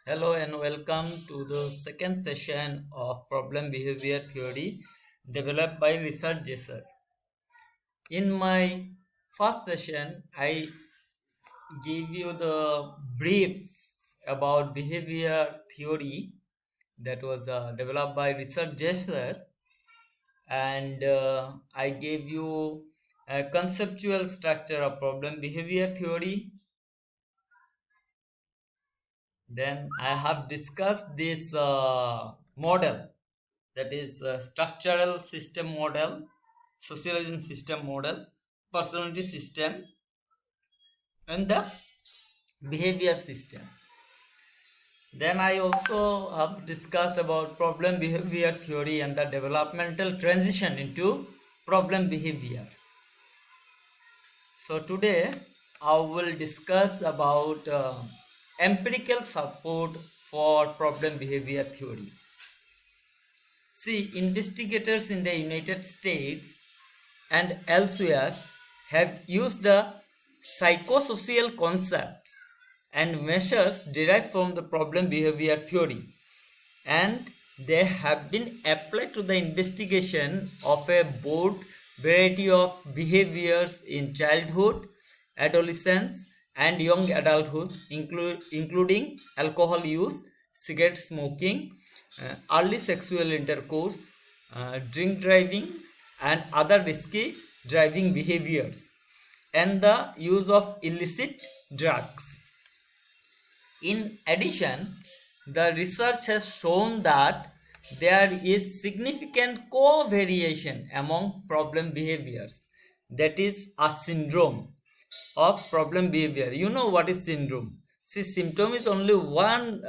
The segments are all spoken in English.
Hello and welcome to the second session of Problem Behavior Theory developed by researchers. In my first session, I gave you the brief about behavior theory that was developed by researchers, and I gave you a conceptual structure of problem behavior theory. Then I have discussed this model, that is structural system model, socializing system model, personality system, and the behavior system. Then I also have discussed about problem behavior theory and the developmental transition into problem behavior. So today I will discuss about empirical support for problem behavior theory. See, investigators in the United States and elsewhere have used the psychosocial concepts and measures derived from the problem behavior theory, and they have been applied to the investigation of a broad variety of behaviors in childhood, adolescence, and young adulthood, including alcohol use, cigarette smoking, early sexual intercourse, drink driving, and other risky driving behaviors, and the use of illicit drugs. In addition, the research has shown that there is significant covariation among problem behaviors. That is a syndrome of problem behavior. You know what is syndrome? See, symptom is only one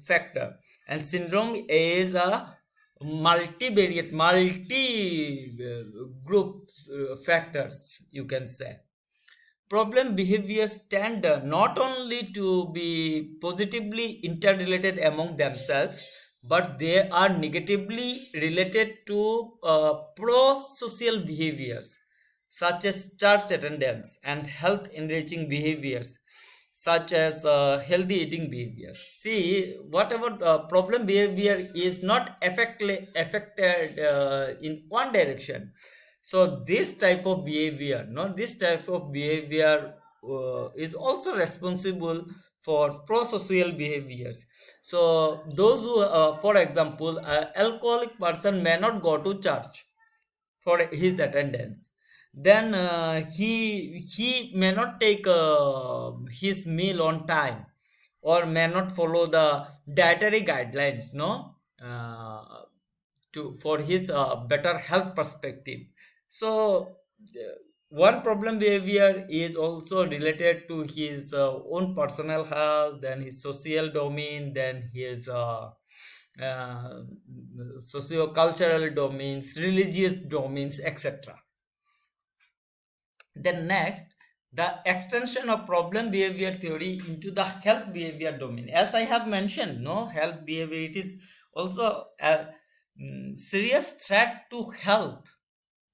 factor, and syndrome is a multivariate, multi group factors, you can say. Problem behaviors tend not only to be positively interrelated among themselves, but they are negatively related to pro-social behaviors such as church attendance and health enriching behaviors such as healthy eating behaviors. See, whatever problem behavior is not affected in one direction, so this type of behavior, this type of behavior is also responsible for pro-social behaviors. So those who for example, alcoholic person may not go to church for his attendance. Then he may not take his meal on time, or may not follow the dietary guidelines, to for his better health perspective. So one problem behavior is also related to his own personal health, then his social domain, then his uh, socio-cultural domains, religious domains, etc. Then next, the extension of problem behavior theory into the health behavior domain. As I have mentioned, no, health behavior, it is also a serious threat to health,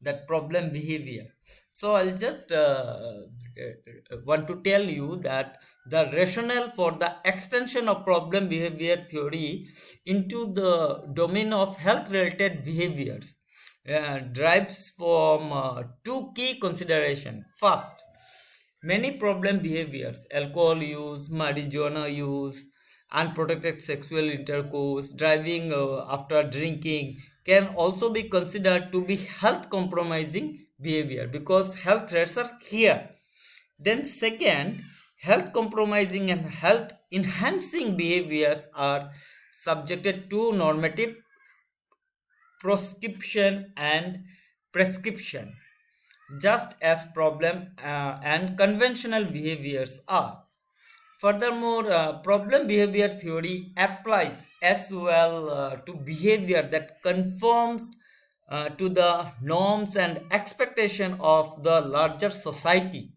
that problem behavior. So I'll just want to tell you that the rationale for the extension of problem behavior theory into the domain of health related behaviors derives from two key considerations. First, many problem behaviors, alcohol use, marijuana use, unprotected sexual intercourse, driving after drinking, can also be considered to be health compromising behavior because health threats are here. Then, second, health compromising and health enhancing behaviors are subjected to normative prescription and prescription, just as problem and conventional behaviors are. Furthermore, problem behavior theory applies as well to behavior that conforms to the norms and expectation of the larger society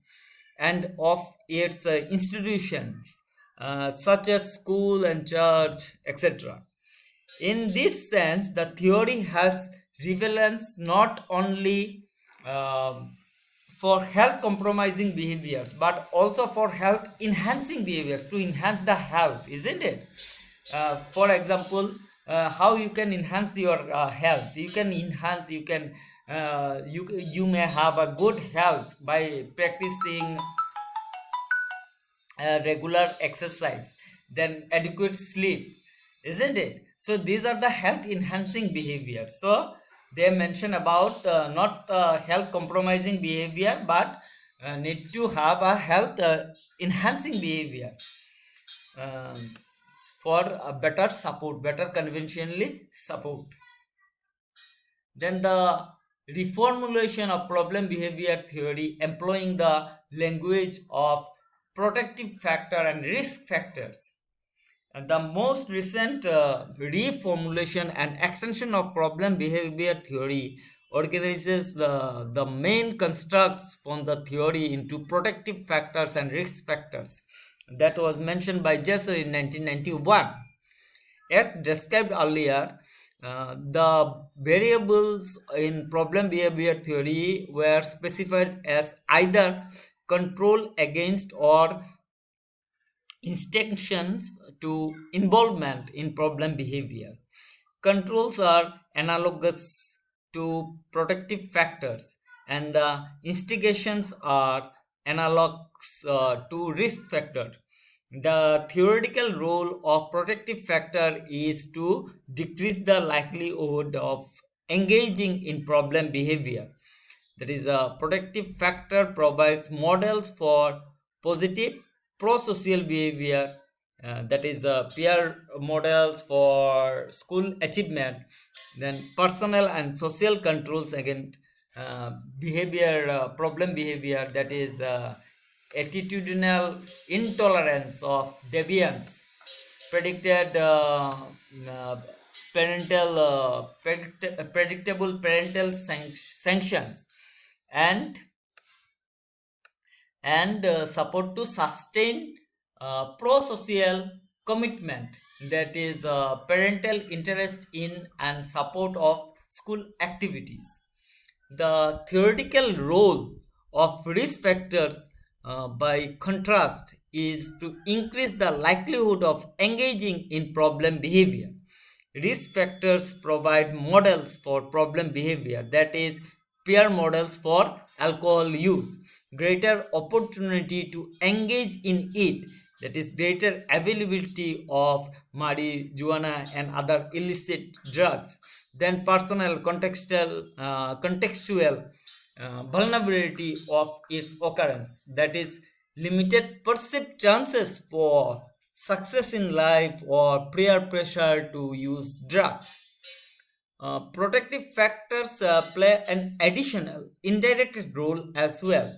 and of its institutions, such as school and church, etc. In this sense, the theory has relevance not only um, for health compromising behaviors but also for health enhancing behaviors, to enhance the health, isn't it? For example, how you can enhance your health. You can enhance, you may have a good health by practicing regular exercise, then adequate sleep, isn't it? So these are the health enhancing behavior. So they mention about not health compromising behavior, but need to have a health enhancing behavior, um, for a better support, better conventionally support. Then the reformulation of problem behavior theory, employing the language of protective factor and risk factors. And the most recent reformulation and extension of problem behavior theory organizes the main constructs from the theory into protective factors and risk factors. That was mentioned by Jesser in 1991. As described earlier, the variables in problem behavior theory were specified as either control against or instinctions to involvement in problem behavior. Controls are analogous to protective factors, and the instigations are analogs to risk factor. The theoretical role of protective factor is to decrease the likelihood of engaging in problem behavior. That is, a protective factor provides models for positive pro-social behavior, that is, peer models for school achievement, then personal and social controls against behavior, problem behavior, that is, attitudinal intolerance of deviance, predicted uh, predictable parental sanctions, and support to sustain pro-social commitment, that is, parental interest in and support of school activities. The theoretical role of risk factors, by contrast, is to increase the likelihood of engaging in problem behavior. Risk factors provide models for problem behavior, that is, peer models for alcohol use, greater opportunity to engage in it, that is, greater availability of marijuana and other illicit drugs, then personal contextual vulnerability of its occurrence, that is, limited perceived chances for success in life or peer pressure to use drugs. Protective factors play an additional indirect role as well.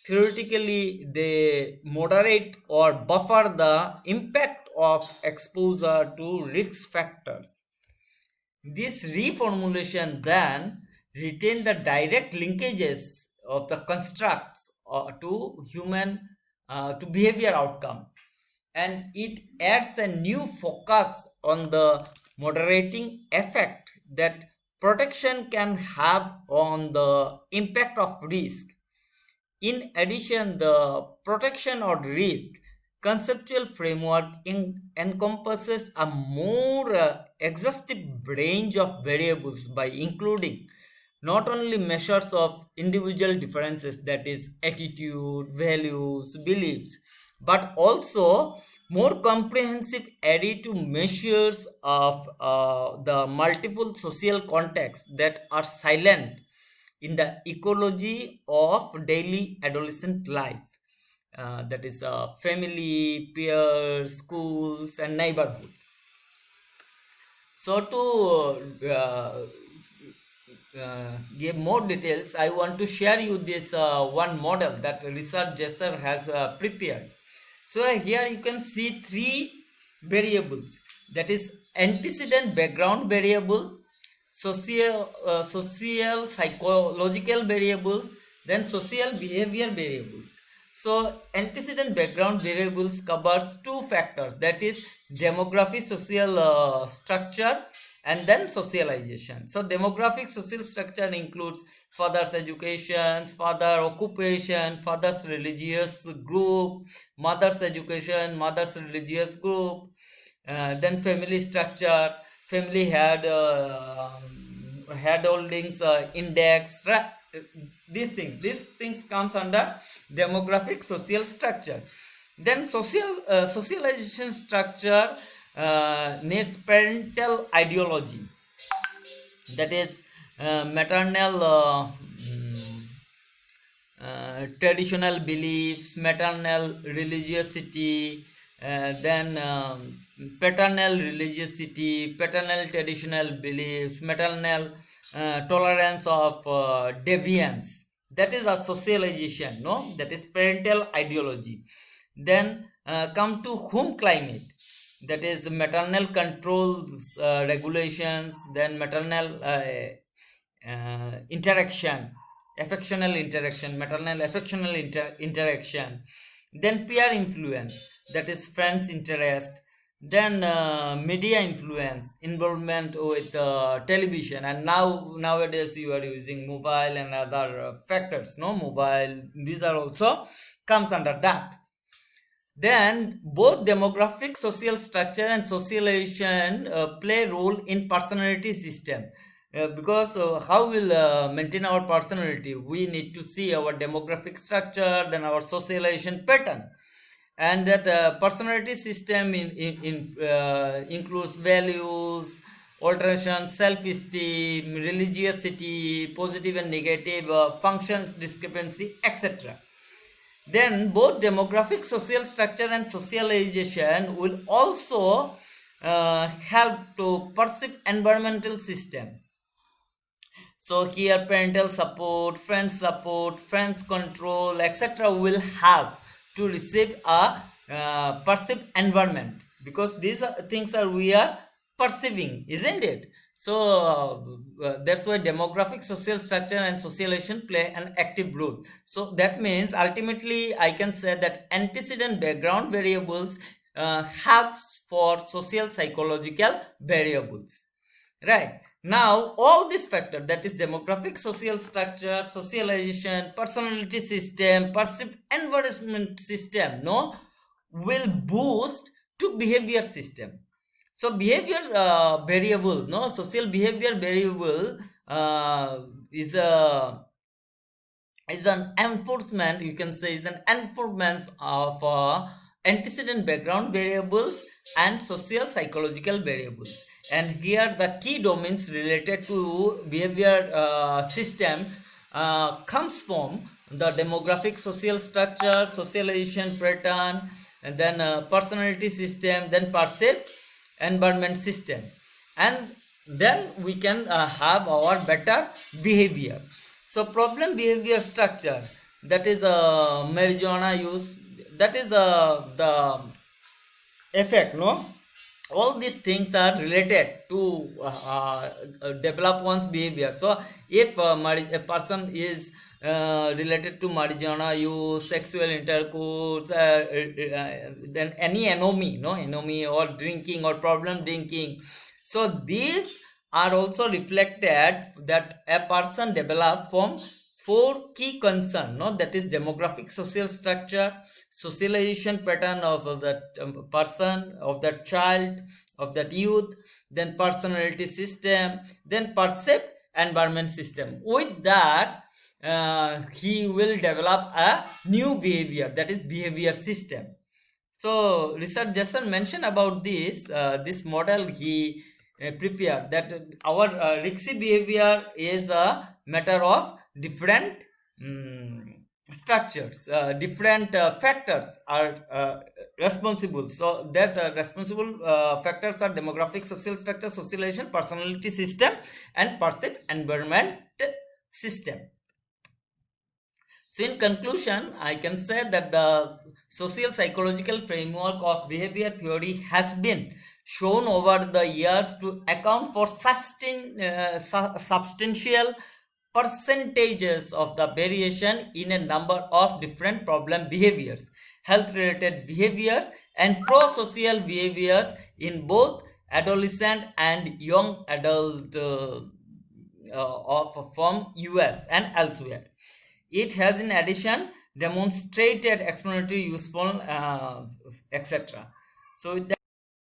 Theoretically, they moderate or buffer the impact of exposure to risk factors. This reformulation then retain the direct linkages of the constructs to human to behavior outcome, and it adds a new focus on the moderating effect that protection can have on the impact of risk. In addition, the protection or risk conceptual framework encompasses a more exhaustive range of variables by including not only measures of individual differences, that is, attitude, values, beliefs, but also more comprehensive array to measures of the multiple social contexts that are silent in the ecology of daily adolescent life, that is, family, peers, schools, and neighborhood. So to give more details, I want to share you this one model that Richard Jesser has prepared. So here you can see three variables, that is, antecedent background variable, social psychological variables, then social behavior variables. So antecedent background variables covers two factors, that is, demographic social structure and then socialization. So demographic social structure includes father's education, father occupation, father's religious group, mother's education, mother's religious group, Then family structure, family head holdings index, these things comes under demographic social structure. Then socialization structure needs parental ideology, that is maternal traditional beliefs, maternal religiosity, then paternal religiosity, paternal traditional beliefs, maternal tolerance of deviance. That is a socialization, no? That is parental ideology. Then come to home climate, that is maternal controls, regulations, then maternal interaction, affectional interaction, maternal affectional interaction, then peer influence, that is friends interest, then media influence, involvement with television, and nowadays you are using mobile and other factors, no? Mobile, these are also comes under that. Then both demographic, social structure, and socialization play role in personality system. Because how will maintain our personality? We need to see our demographic structure, then our socialization pattern, and that personality system includes values, alteration, self-esteem, religiosity, positive and negative functions, discrepancy, etc. Then both demographic, social structure, and socialization will also help to perceive environmental system. So here parental support, friends control, etc. will have to receive a perceived environment, because these things are we are perceiving, isn't it? So that's why demographic, social structure, and socialization play an active role. So that means ultimately I can say that antecedent background variables helps for social psychological variables. Right. Now, all these factors, that is demographic, social structure, socialization, personality system, perceived environment system, no, will boost to behavior system. So behavior variable, no, social behavior variable is a is an enforcement, you can say, is an enforcement of antecedent background variables and social psychological variables. And here the key domains related to behavior system comes from the demographic, social structure, socialization pattern, and then personality system, then perceived environment system, and then we can have our better behavior. So problem behavior structure, that is marijuana use, that is the effect, no? All these things are related to develop one's behavior. So if a person is related to marijuana use, sexual intercourse, then any anomie, no, anomie, or drinking or problem drinking, so these are also reflected that a person develop from four key concern, no, that is demographic, social structure, socialization pattern of that person, of that child, of that youth, then personality system, then perceived environment system. With that he will develop a new behavior, that is behavior system. So Richard Jason mentioned about this model he prepared, that our risky behavior is a matter of different structures, different factors are responsible. So that responsible factors are demographic, social structure, socialization, personality system, and perceived environment system. So in conclusion, I can say that the social psychological framework of behavior theory has been shown over the years to account for substantial percentages of the variation in a number of different problem behaviors, health related behaviors, and pro-social behaviors in both adolescent and young adult from US and elsewhere. It has in addition demonstrated explanatory useful, etc. So with that